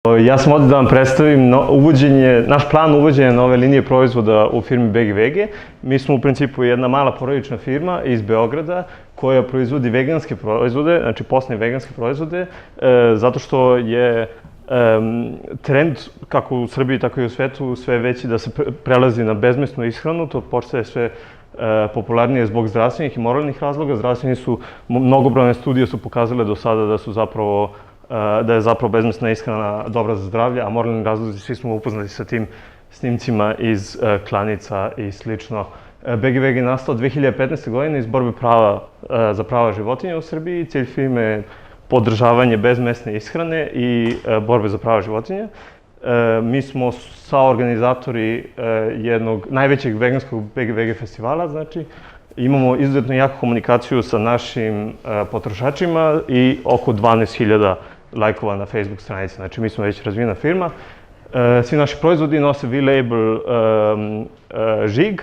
Ja sam ovdje da vam predstavim naš plan uvođenja nove linije proizvoda u firmi BGVG. Mi smo u principu jedna mala porodična firma iz Beograda koja proizvodi veganske proizvode, znači posne veganske proizvode, zato što je trend, kako u Srbiji, tako i u svetu, sve veći da se prelazi na bezmesnu ishranu. To postaje sve popularnije zbog zdravstvenih i moralnih razloga. Mnogobrojne studije su pokazale do sada da je zapravo bezmesna ishrana dobra za zdravlje, a moralni razlozi, svi smo upoznati sa tim snimcima iz klanica i slično. BGVG je nastao 2015. godine iz borbe za prava životinja u Srbiji. Cilj firme je podržavanje bezmesne ishrane i borbe za prava životinja. Mi smo saorganizatori jednog najvećeg veganskog BGVG festivala, znači imamo izuzetno jaku komunikaciju sa našim potrošačima i oko 12.000 lajkova na Facebook stranici. Znači, mi smo već razvijena firma. Svi naši proizvodi nose V-Label žig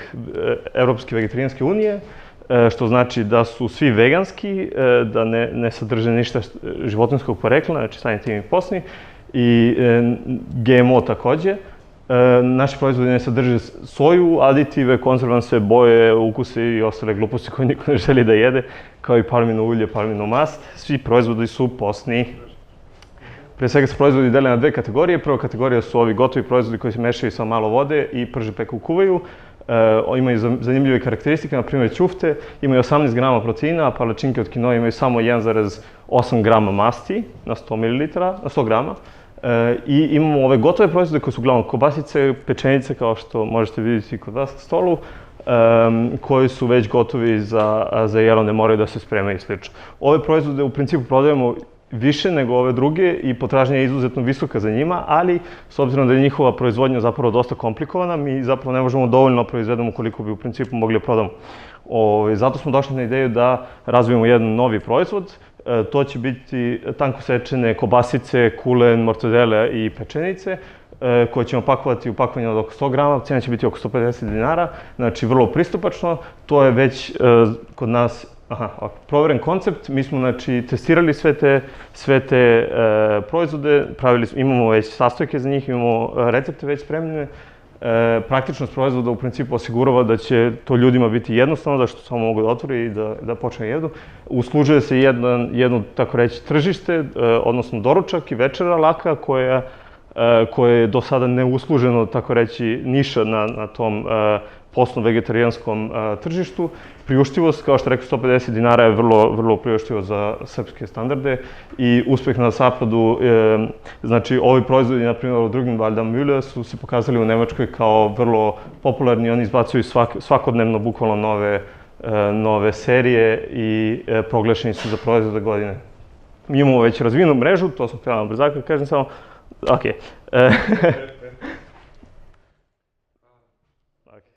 Evropske vegetarijanske unije, što znači da su svi veganski, da ne sadrže ništa životinjskog porekla, znači samim tim i posni, i GMO takođe. Naši proizvodi ne sadrže soju, aditive, konzervanse, boje, ukuse i ostale gluposti koje niko ne želi da jede, kao i palmino ulje, palmino mast. Svi proizvodi su posni. Pre svega se proizvodi dele na dve kategorije. Prva kategorija su ovi gotovi proizvodi koji se mešaju sa malo vode i prže, peku, kuvaju. Imaju zanimljive karakteristike, na primjer ćufte, imaju 18 grama proteina, a palačinke od kinoa imaju samo 1,8 grama masti na 100 ml, na 100 grama. I imamo ove gotove proizvode koje su uglavnom kobasice, pečenice, kao što možete vidjeti kod vas na stolu, koji su već gotovi za jelo, ne moraju da se spremaju i slično. Ove proizvode u principu prodajemo više nego ove druge i potražnja je izuzetno visoka za njima, ali s obzirom da je njihova proizvodnja zapravo dosta komplikovana, mi zapravo ne možemo dovoljno proizvedemo koliko bi u principu mogli da prodamo. Zato smo došli na ideju da razvijemo jedan novi proizvod. To će biti tanko sečene kobasice, kulen, mortadele i pečenice, koje ćemo pakovati u pakovanje od oko 100 grama, cena će biti oko 150 dinara, znači vrlo pristupačno. To je već kod nas proveren koncept. Mi smo testirali sve te proizvode, imamo već sastojke za njih, imamo recepte već spremljene. Praktičnost proizvoda u principu osigurava da će to ljudima biti jednostavno, da što samo mogu da otvore i da počne jedu. Uslužuje se jedno, tako reći, tržište, odnosno doručak i večera laka koje je do sada neusluženo, tako reći, niša na tom posno vegetarijanskom tržištu. Priuštivost, kao što rekao, 150 dinara je vrlo priuštivo za srpske standarde i uspeh na zapadu, znači ovi proizvodi, na primjer u drugim Müller, su se pokazali u Nemačkoj kao vrlo popularni. Oni izbacuju svakodnevno bukvalno nove serije i proglašeni su za proizvode godine. Mi imamo već razvijenu mrežu, to sam htjela na brzaka, kažem samo, okej.